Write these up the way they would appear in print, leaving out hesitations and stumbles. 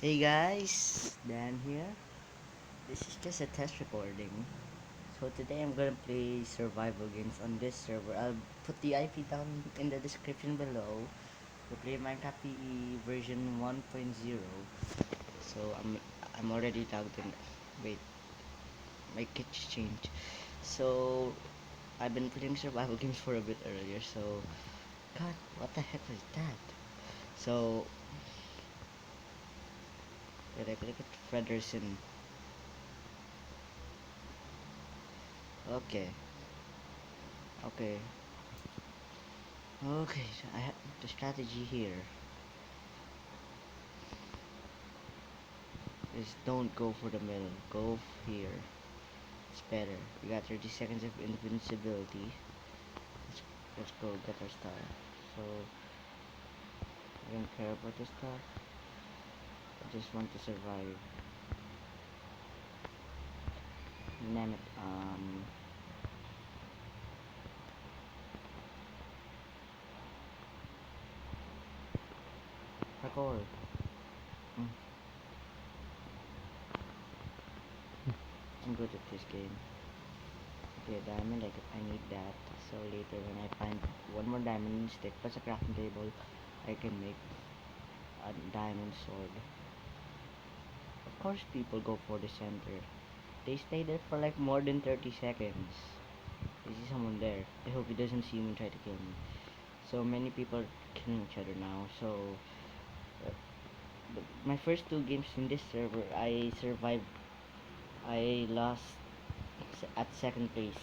Hey guys, Dan here. This is just a test recording. So today I'm gonna play survival games on this server. I'll put the IP down in the description below. We play Minecraft PE version 1.0. So I'm already logged in. Wait, my kitchen changed. So I've been playing survival games for a bit earlier. So God, what the heck was that? So wait, I click at Frederson. Okay, okay. Okay, so I have the strategy here is don't go for the middle, go here. It's better. We got 30 seconds of invincibility. Let's go get our star. So I don't care about the stuff. I just want to survive. Name it. Parkour. Mm, I'm good at this game. Okay, diamond. I need that. So later when I find one more diamond stick plus a crafting table, I can make a diamond sword. Of course, people go for the center. They stay there for like more than 30 seconds. I see someone there. I hope he doesn't see me and try to kill me. So many people are killing each other now. So uh, my first two games in this server, I survived. I lost at second place.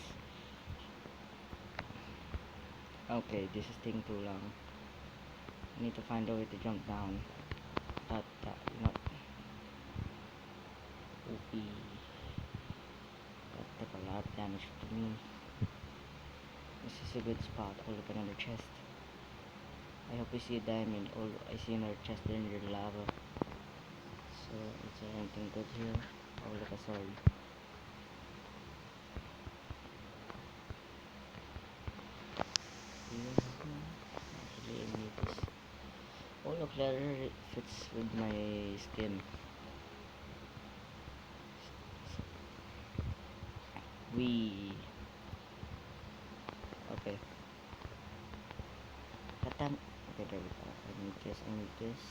Okay, this is taking too long. I need to find a way to jump down. You know, OP. That took a lot of damage to me. This is a good spot. Oh, look, another chest. I hope I see a diamond. Oh, I see another chest there near the lava. So, is there anything good here? Oh, look, a sword. Yeah, actually, I need this. Oh, look, leather fits with my skin. We. Okay. Katan. Okay, there we go. I need this, I need this.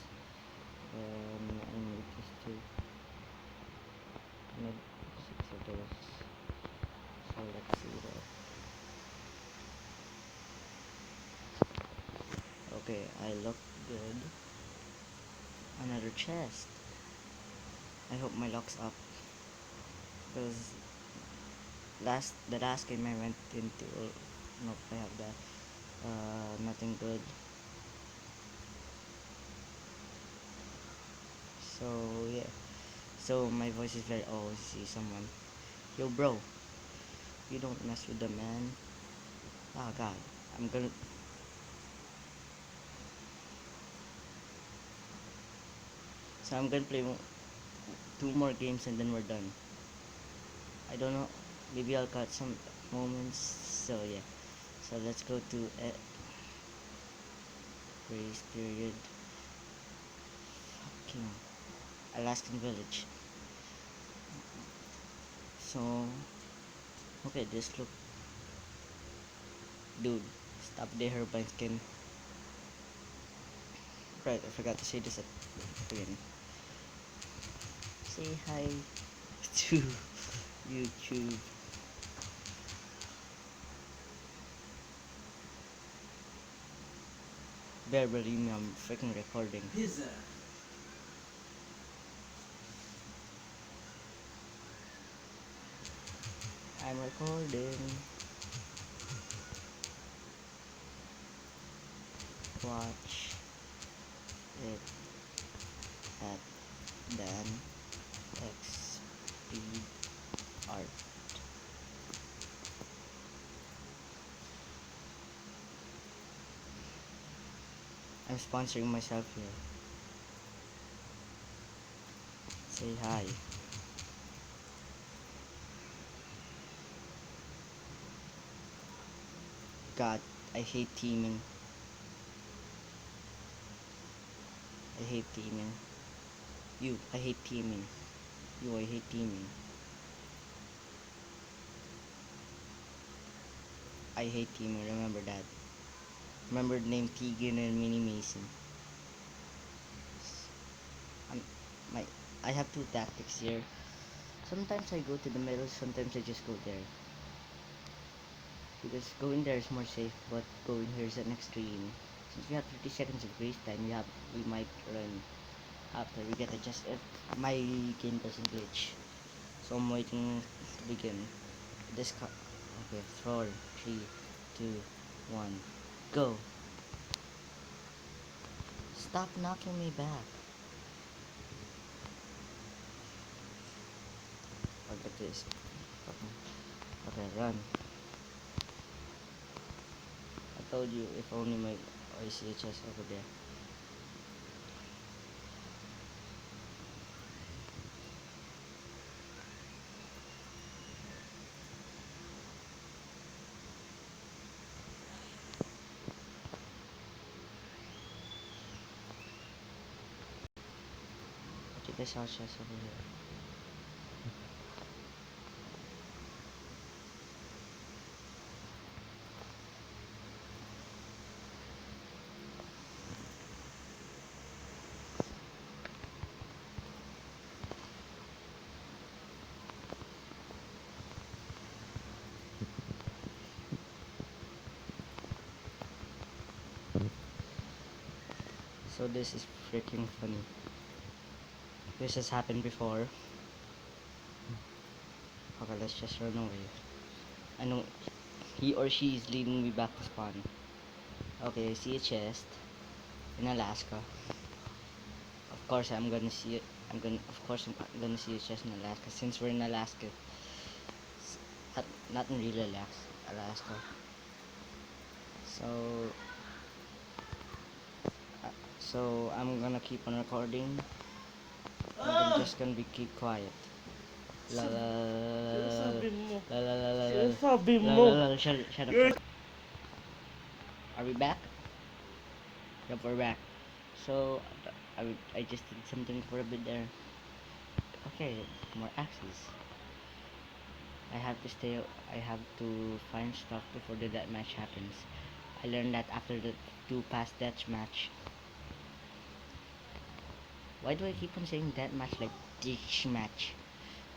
I need this too. I need 6 of those. So, let's see that. Okay, I look good. Another chest. I hope my luck's up. Because the last game I went into, nope, I have that. Nothing good. So yeah. So my voice is very. Oh, I see someone. Yo, bro, you don't mess with the man. Oh God, I'm gonna. So I'm gonna play two more games and then we're done. I don't know. Maybe I'll cut some moments. So yeah. So let's go to grace period. Fucking Alaskan village. So okay, this look, dude. Stop the herbine skin. Right, I forgot to say this at the beginning. Say hi to YouTube. Bear believe me, I'm freaking recording. Pizza. I'm recording. Watch it at Dan X Speed Art. I'm sponsoring myself here. Say hi. God, I hate teaming. I hate teaming. You, I hate teaming. You, I hate teaming. I hate teaming, remember that. Remember the name Tegan and Minnie Mason. Um, my, I have two tactics here. Sometimes I go to the middle, sometimes I just go there. Because going there is more safe, but going here is an extreme. Since we have 30 seconds of grace time, we might run after we get adjust if my game doesn't glitch. So I'm waiting to begin. Okay, 4, 3, 2, 1, go. Stop knocking me back. Look at this. Okay, run. I told you if only my ICHS over there. I think I saw chest over here. So this is freaking funny. This has happened before. Okay, let's just run away. I know he or she is leading me back to spawn. Okay, I see a chest in Alaska. Of course, I'm gonna see it. I'm gonna see a chest in Alaska since we're in Alaska. Not in real Alaska. So, I'm gonna keep on recording. And I'm just gonna keep quiet. La la la la la la la la. Shut up. Are we back? Yep, we're back. So, I just did something for a bit there. Okay, more axes. I have to stay. I have to find stuff before the death match happens. I learned that after the 2 past death match. Why do I keep on saying death match like ditch match?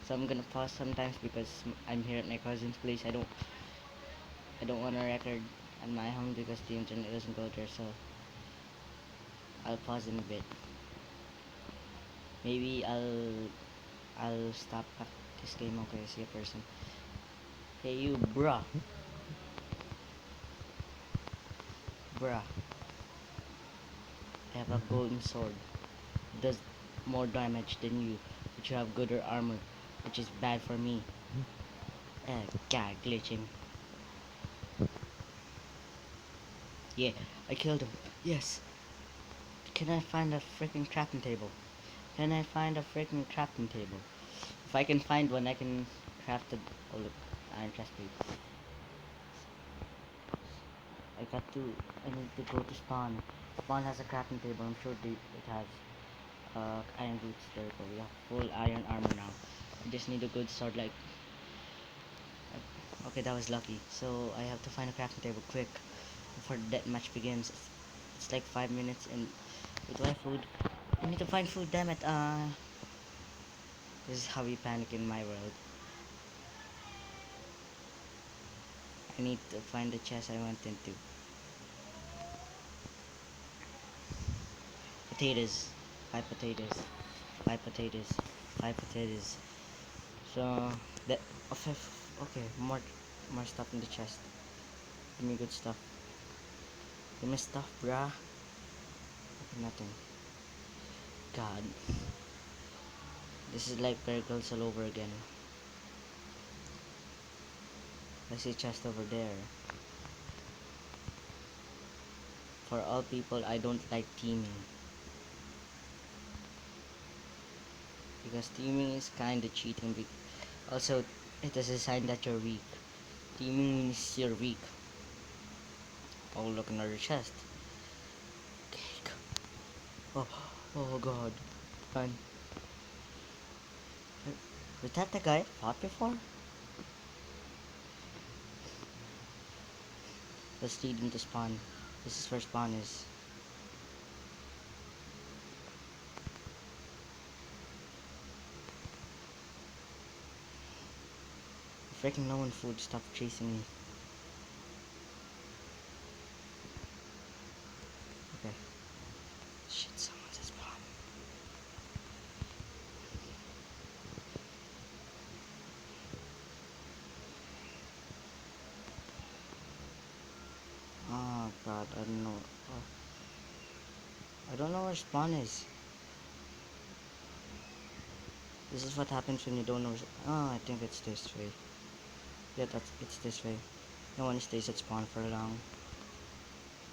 So I'm gonna pause sometimes because I'm here at my cousin's place. I don't want to record at my home because the internet doesn't go there. So I'll pause in a bit. Maybe I'll stop at this game. Okay, I see a person. Hey you, bruh. Bruh. I have a golden sword. It does more damage than you, but you have gooder armor, which is bad for me. God, glitching. Yeah, I killed him. Yes. Can I find a freaking crafting table? Can I find a freaking crafting table? If I can find one, I can craft it. Oh look, iron chest plate. I need to go to spawn. Spawn has a crafting table. I'm sure it has iron boots. There we go. We have full iron armor now. I just need a good sword. Okay, that was lucky. So I have to find a crafting table quick before the death match begins. It's like 5 minutes and do I have food? I need to find food. Damn it. This is how we panic in my world. I need to find the chest I went into. Potatoes. 5 potatoes. 5 potatoes. 5 potatoes. So that okay, more stuff in the chest. Give me good stuff. Give me stuff, bruh. Okay, nothing. God. This is like Pericles all over again. I see chest over there. For all people, I don't like teaming. Because teaming is kinda cheating. Also, it is a sign that you're weak. Teaming means you're weak. Oh, look, another chest. Okay, go. Oh god. Run. Was that the guy I fought before? Let's lead him to spawn. This is where spawn is. Freaking no one food, stop chasing me. Okay. Shit, someone's at spawn. Oh god, I don't know. Oh, I don't know where spawn is. This is what happens when you don't know. Oh, I think it's this way. Yeah, it's this way. No one stays at spawn for long,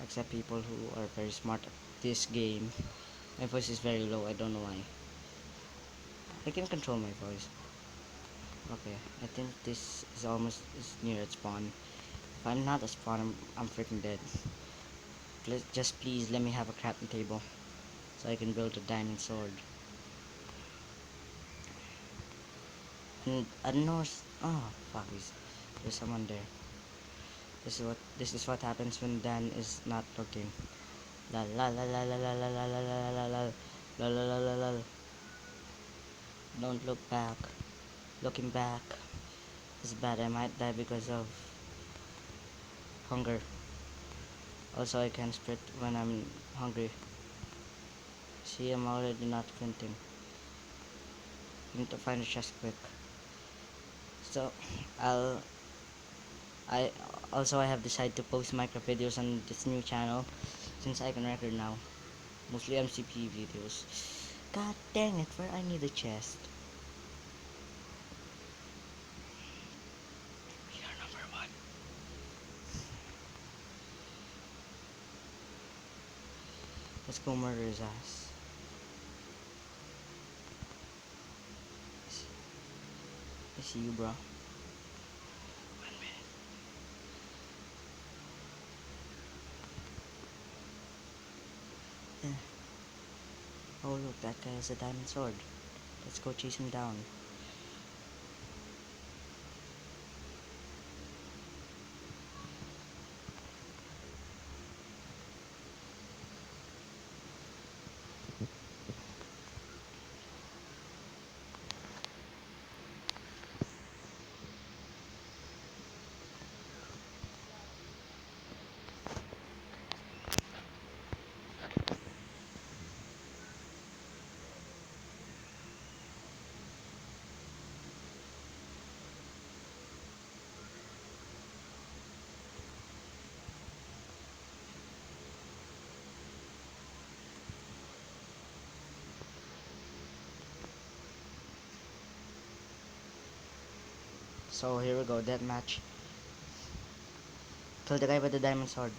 except people who are very smart at this game. My voice is very low. I don't know why. I can control my voice. Okay, I think this is almost is near at spawn. If I'm not at spawn, I'm freaking dead. Just please let me have a crafting table so I can build a diamond sword. And I don't know. Oh fuck! There's someone there. This is what happens when Dan is not looking. La la la la la la la la la la la la la la la la la. Don't look back. Looking back is bad. I might die because of hunger. Also, I can sprint when I'm hungry. See, I'm already not sprinting. Need to find a chest quick. So, I I have decided to post Minecraft videos on this new channel since I can record now. Mostly MCP videos. God dang it, where I need a chest. We are number one. Let's go murder his ass. I see you, bro. 1 minute. Eh. Oh look, that guy has a diamond sword. Let's go chase him down. So here we go, death match. Kill the guy with the diamond sword.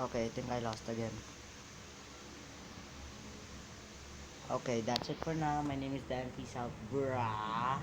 Okay, I think I lost again. Okay, that's it for now. My name is Dan. Peace out, brah.